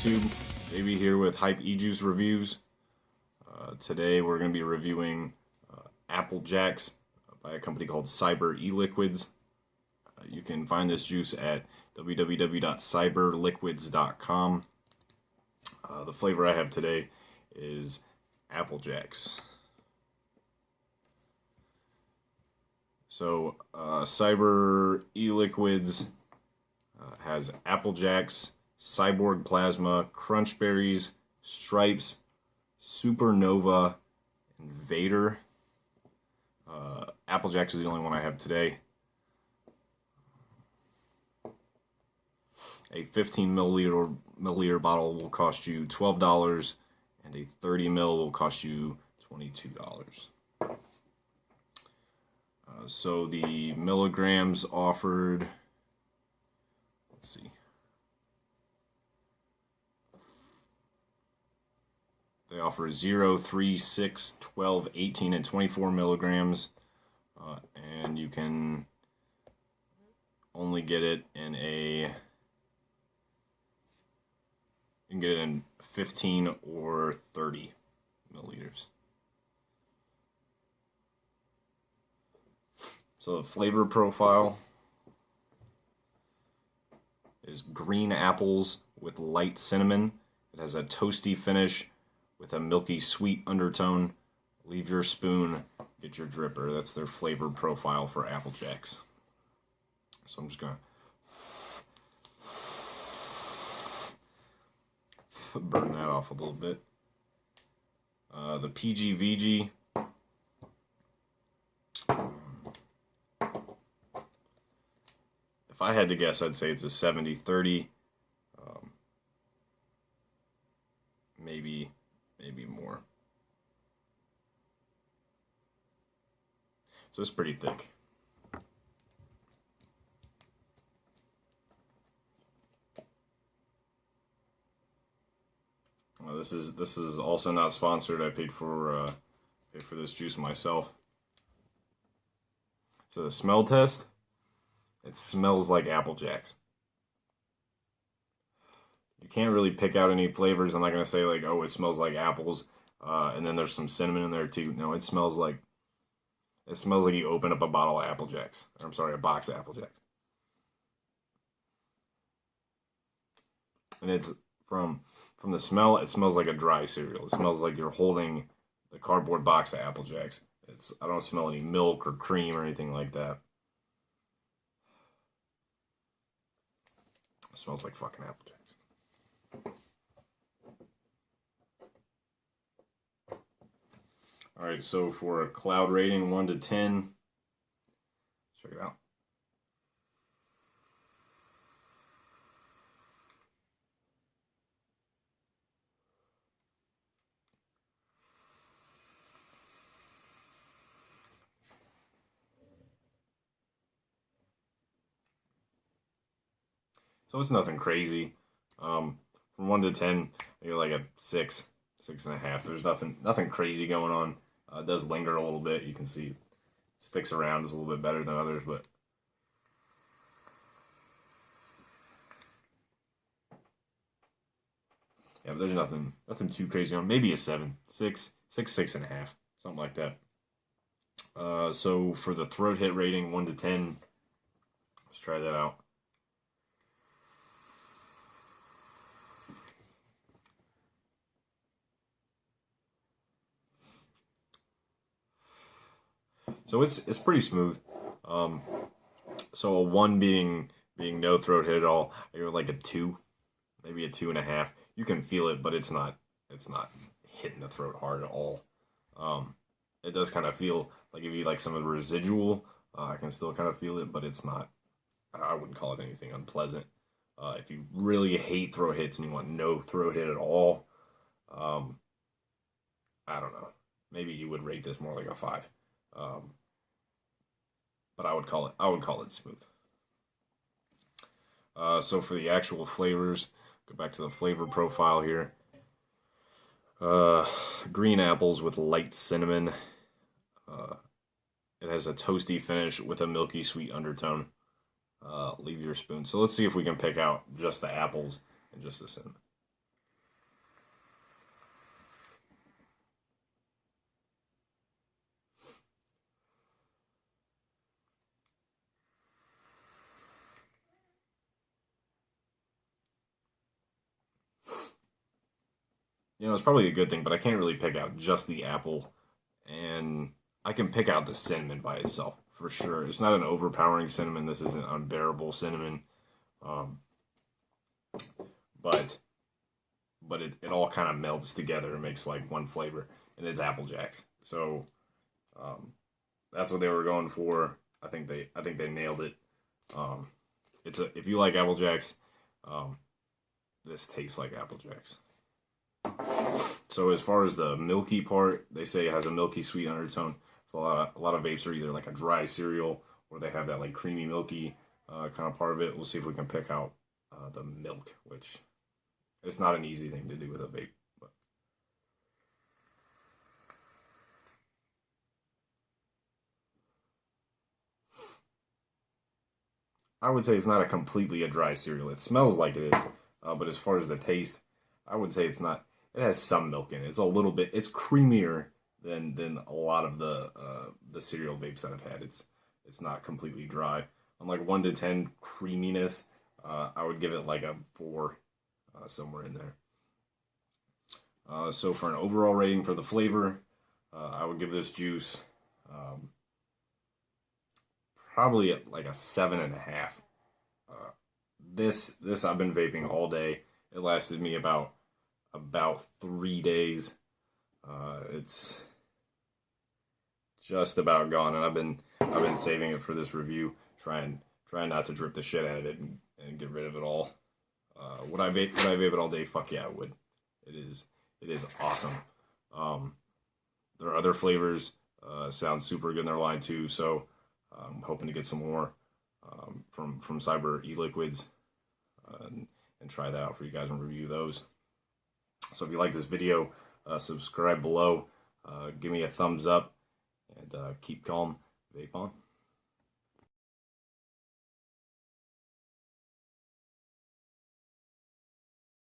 YouTube. Maybe here with Hype E-Juice reviews. Today we're going to be reviewing Apple Jacks by a company called Cyber E-Liquids. You can find this juice at www.cyberliquids.com. The flavor I have today is Apple Jacks. So Cyber E-Liquids has Apple Jacks, Cyborg Plasma, Crunch Berries, Stripes, Supernova, and Vader. Apple Jacks is the only one I have today. A 15 milliliter bottle will cost you $12, and a 30 ml will cost you $22. So the milligrams offered, let's see. They offer 0, 3, 6, 12, 18, and 24 milligrams. And you can only get it in you can get it in 15 or 30 milliliters. So the flavor profile is green apples with light cinnamon. It has a toasty finish with a milky sweet undertone. Leave your spoon, get your dripper. That's their flavor profile for Apple Jacks. So I'm just gonna burn that off a little bit. The PGVG. If I had to guess, I'd say it's a 70-30. Maybe more. So it's pretty thick. This is also not sponsored. I paid for this juice myself. So the smell test. It smells like Apple Jacks. You can't really pick out any flavors. I'm not gonna say like, oh, it smells like apples, and then there's some cinnamon in there too. No, it smells like you open up a bottle of Apple Jacks. Or, I'm sorry, a box of Apple Jacks. And it's from the smell, it smells like a dry cereal. It smells like you're holding the cardboard box of Apple Jacks. I don't smell any milk or cream or anything like that. It smells like fucking Apple Jacks. Alright, so for a cloud rating 1 to 10, check it out. So it's nothing crazy. From 1 to 10, you're like a 6, 6.5. There's nothing crazy going on. It does linger a little bit. You can see it sticks around. It's a little bit better than others, but yeah, but there's nothing too crazy on. Maybe a 7, 6, 6.5, something like that. So for the throat hit rating, 1 to 10, let's try that out. So it's pretty smooth. So a 1 being no throat hit at all. I give it like a 2, maybe a 2.5. You can feel it, but it's not hitting the throat hard at all. It does kind of feel like if you like some of the residual, I can still kind of feel it, but it's not. I wouldn't call it anything unpleasant. If you really hate throat hits and you want no throat hit at all, I don't know. Maybe you would rate this more like a 5. But I would call it smooth. So for the actual flavors, go back to the flavor profile here. Green apples with light cinnamon. It has a toasty finish with a milky sweet undertone. Leave your spoon. So let's see if we can pick out just the apples and just the cinnamon. you know, it's probably a good thing, but I can't really pick out just the apple, and I can pick out the cinnamon by itself for sure. It's not an overpowering cinnamon. This isn't unbearable cinnamon, um, but it all kind of melds together and makes like one flavor, and it's Apple Jacks. So um, that's what they were going for. I think they nailed it. If you like Apple Jacks, um, this tastes like Apple Jacks. So as far as the milky part, they say it has a milky sweet undertone. So a lot of vapes are either like a dry cereal or they have that like creamy milky kind of part of it. We'll see if we can pick out the milk, which it's not an easy thing to do with a vape. But I would say it's not a completely a dry cereal. It smells like it is, but as far as the taste, I would say it's not. It has some milk in it. It's a little bit. It's creamier than a lot of the cereal vapes that I've had. It's not completely dry. On like 1 to 10 creaminess, I would give it like a 4, somewhere in there. So for an overall rating for the flavor, I would give this juice um, probably at like a 7.5. This I've been vaping all day. It lasted me about 3 days. It's just about gone, and I've been saving it for this review. Trying not to drip the shit out of it and get rid of it all. Would I vape it all day? Fuck yeah, I would. It is awesome. There are other flavors. Sound super good in their line too. So I'm hoping to get some more from Cyber E-Liquids and try that out for you guys and review those. So if you like this video, subscribe below, give me a thumbs up, and keep calm, vape on.